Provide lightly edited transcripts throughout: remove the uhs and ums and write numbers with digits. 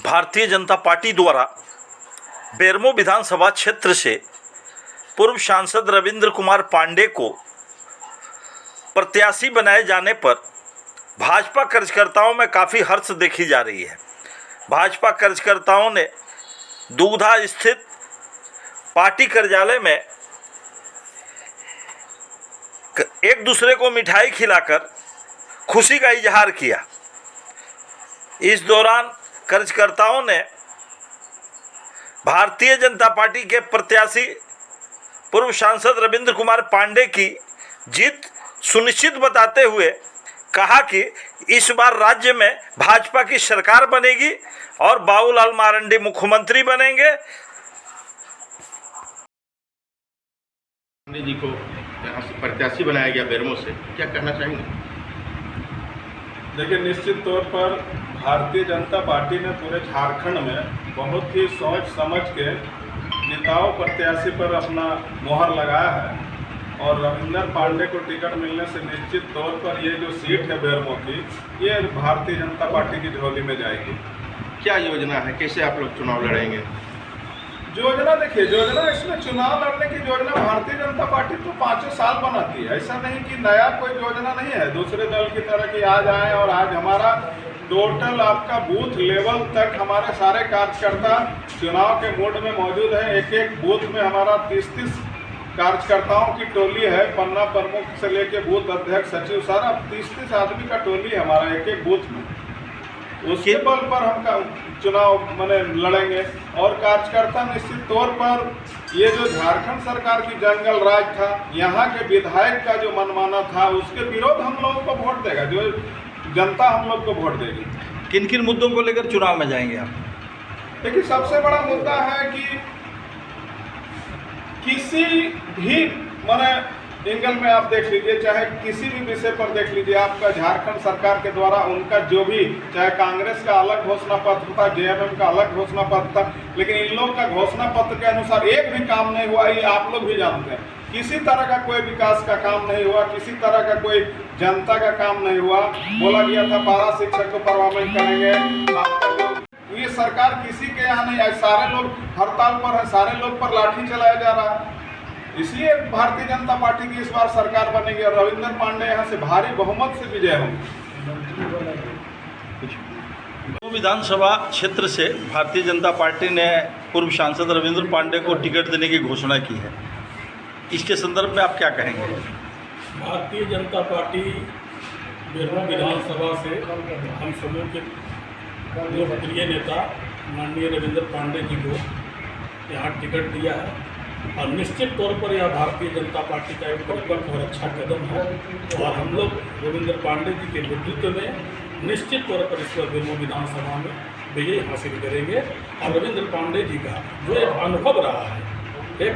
Bharatiya Janata party द्वारा बेरमो विधानसभा क्षेत्र से पूर्व सांसद रविंद्र कुमार पांडे को प्रत्याशी बनाए जाने पर भाजपा कार्यकर्ताओं में काफ़ी हर्ष देखी जा रही है। भाजपा कार्यकर्ताओं ने दूधा स्थित पार्टी कार्यालय में एक दूसरे को मिठाई खिलाकर खुशी का इजहार किया। इस दौरान कार्यकर्ताओं ने भारतीय जनता पार्टी के प्रत्याशी पूर्व सांसद रविंद्र कुमार पांडे की जीत सुनिश्चित बताते हुए कहा कि इस बार राज्य में भाजपा की सरकार बनेगी और बाबूलाल मरांडी मुख्यमंत्री बनेंगे। जी को यहाँ से प्रत्याशी बनाया गया बेरमो से, क्या कहना चाहेंगे? देखिए, निश्चित तौर पर भारतीय जनता पार्टी ने पूरे झारखंड में बहुत ही सोच समझ के नेताओं प्रत्याशी पर अपना मोहर लगाया है और रविंद्र पांडे को टिकट मिलने से निश्चित तौर पर ये जो सीट है बेरमो की, ये भारतीय जनता पार्टी की झोली में जाएगी। क्या योजना है, कैसे आप लोग चुनाव लड़ेंगे? योजना देखिए, योजना इसमें चुनाव लड़ने की योजना भारतीय जनता पार्टी तो 5 साल बनाती है। ऐसा नहीं कि नया कोई योजना नहीं है दूसरे दल की तरह की आज आए और आज हमारा टोटल आपका बूथ लेवल तक हमारे सारे कार्यकर्ता चुनाव के मूड में मौजूद है। एक एक बूथ में हमारा 30-30 कार्यकर्ताओं की टोली है, पन्ना प्रमुख से लेके बूथ अध्यक्ष सचिव, सारा 30-30 आदमी का टोली है हमारा एक एक बूथ में। उसके बल पर हम चुनाव लड़ेंगे और कार्यकर्ता निश्चित तौर पर ये जो झारखंड सरकार की जंगल राज था, यहाँ के विधायक का जो मनमाना था, उसके विरोध हम लोगों को वोट देगा, जो जनता हम लोग को वोट देगी। किन किन मुद्दों को लेकर चुनाव में जाएंगे आप? देखिए, सबसे बड़ा मुद्दा है कि किसी भी एंगल में आप देख लीजिए, चाहे किसी भी विषय पर देख लीजिए, आपका झारखंड सरकार के द्वारा उनका जो भी, चाहे कांग्रेस का अलग घोषणा पत्र था, जेएमएम का अलग घोषणा पत्र था, लेकिन इन लोग का घोषणा पत्र के अनुसार एक भी काम नहीं हुआ। ये आप लोग भी जानते हैं, किसी तरह का कोई विकास का काम नहीं हुआ, किसी तरह का कोई जनता का काम नहीं हुआ। बोला गया था पारा शिक्षक को परमानेंट करेंगे। ये सरकार किसी के यहाँ नहीं आए, सारे लोग हड़ताल पर है, सारे लोग पर लाठी चलाया जा रहा है। इसलिए भारतीय जनता पार्टी की इस बार सरकार बनेगी और रविंद्र पांडे यहाँ से भारी बहुमत से विजय होंगे। विधानसभा क्षेत्र से भारतीय जनता पार्टी ने पूर्व सांसद रविंद्र पांडे को टिकट देने की घोषणा की है। इसके संदर्भ में आप क्या कहेंगे? भारतीय जनता पार्टी बेरमो विधानसभा से हम समूह के लोकप्रिय नेता माननीय रविंद्र पांडे जी को यहाँ टिकट दिया है और निश्चित तौर पर यह भारतीय जनता पार्टी का एक परिपक्व और अच्छा कदम है और हम लोग रविंद्र पांडे जी के नेतृत्व में निश्चित तौर पर इस बार बेरमो विधानसभा में विजय हासिल करेंगे। और रविंद्र पांडे जी का जो एक अनुभव रहा है, एक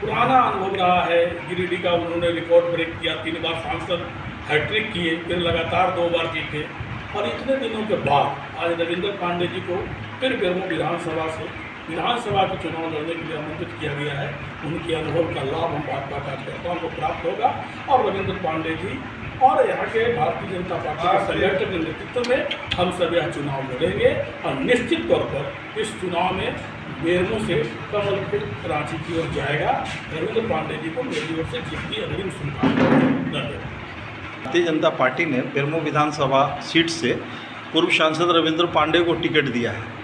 पुराना अनुभव रहा है, गिरिडीह का उन्होंने रिकॉर्ड ब्रेक किया, 3 बार सांसद हैट्रिक किए, फिर लगातार 2 बार जीते और इतने दिनों के बाद आज रविंद्र पांडे जी को फिर बेरमो विधानसभा के चुनाव लड़ने के लिए आमंत्रित किया गया है। उनके अनुभव का लाभ हम भाजपा कार्यकर्ताओं को प्राप्त होगा और रविंद्र पांडे जी और यहाँ के भारतीय जनता पार्टी के संगठन के नेतृत्व में हम सब यह चुनाव लड़ेंगे और निश्चित तौर पर इस चुनाव में बेरमो से कमल फिर रांची की ओर जाएगा। रविंद्र पांडे जी को मेरी ओर से जीत की अग्रिम शुभकामनाएं। भारतीय जनता पार्टी ने बेरमो विधानसभा सीट से पूर्व सांसद रविंद्र पांडे को टिकट दिया है।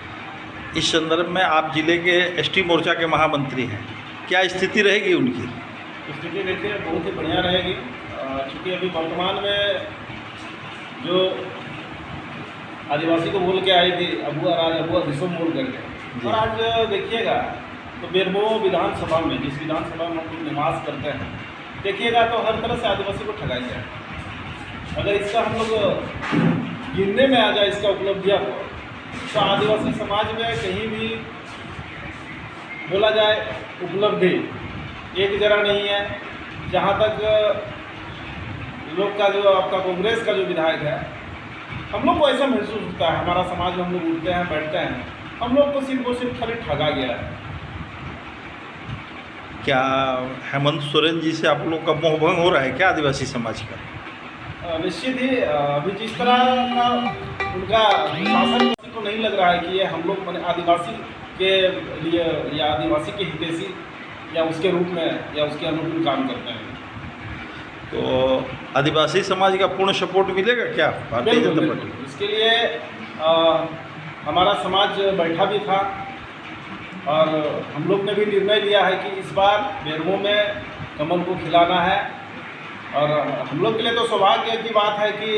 इस संदर्भ में आप जिले के एसटी मोर्चा के महामंत्री हैं, क्या स्थिति रहेगी उनकी? स्थिति देखिए बहुत ही बढ़िया रहेगी, क्योंकि अभी वर्तमान में जो आदिवासी को बोल के आई थी अबुआ राज अबुआ विश्वम बोल करके, और आज देखिएगा तो बेरमो विधानसभा में, जिस विधानसभा में हम लोग निवास करते हैं, देखिएगा तो हर तरह से आदिवासी को ठगाई जाए। अगर इसका हम लोग गिनने में आ जाए इसका उपलब्धियाँ तो आदिवासी समाज में कहीं भी बोला जाए उपलब्धि एक जरा नहीं है। जहाँ तक लोग का जो आपका कांग्रेस का जो विधायक है, हम लोग को ऐसा महसूस होता है, हमारा समाज में हम लोग उठते हैं बैठते हैं, हम लोग को सिर्फ और सिर्फ खाली ठगा गया है। क्या हेमंत सोरेन जी से आप लोग का मोह भंग हो रहा है क्या आदिवासी समाज का? निश्चित ही अभी जिस तरह का उनका शासन को नहीं लग रहा है कि ये हम लोग मैंने आदिवासी के लिए या आदिवासी के हितैषी या उसके रूप में या उसके अनुकूल काम करते हैं। तो आदिवासी समाज का पूर्ण सपोर्ट मिलेगा क्या भारतीय बिल्कुल, जनता बिल्कुल। पार्टी? इसके लिए हमारा समाज बैठा भी था और हम लोग ने भी निर्णय लिया है कि इस बार बेरमो में कमल को खिलाना है। और हम लोग के लिए तो सौभाग्य की बात है कि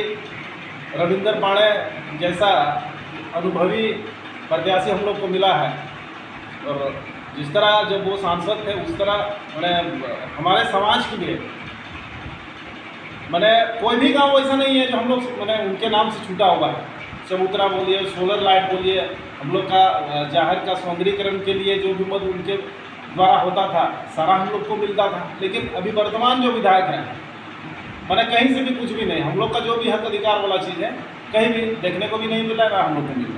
रविंद्र पांडे जैसा अनुभवी प्रत्याशी हम लोग को मिला है। और जिस तरह जब वो सांसद थे उस तरह मैंने हमारे समाज के लिए मैंने कोई भी गांव ऐसा नहीं है जो हम लोग मैंने उनके नाम से छूटा हुआ है। चबूतरा बोलिए, सोलर लाइट बोलिए, हम लोग का जाहिर का सौंदर्यीकरण के लिए जो भी मद उनके द्वारा होता था सारा हम लोग को मिलता था। लेकिन अभी वर्तमान जो विधायक हैं मैंने कहीं से भी कुछ भी नहीं, हम लोग का जो भी हक अधिकार वाला चीज़ है कहीं भी देखने को भी नहीं मिला, ना हम लोग को मिला।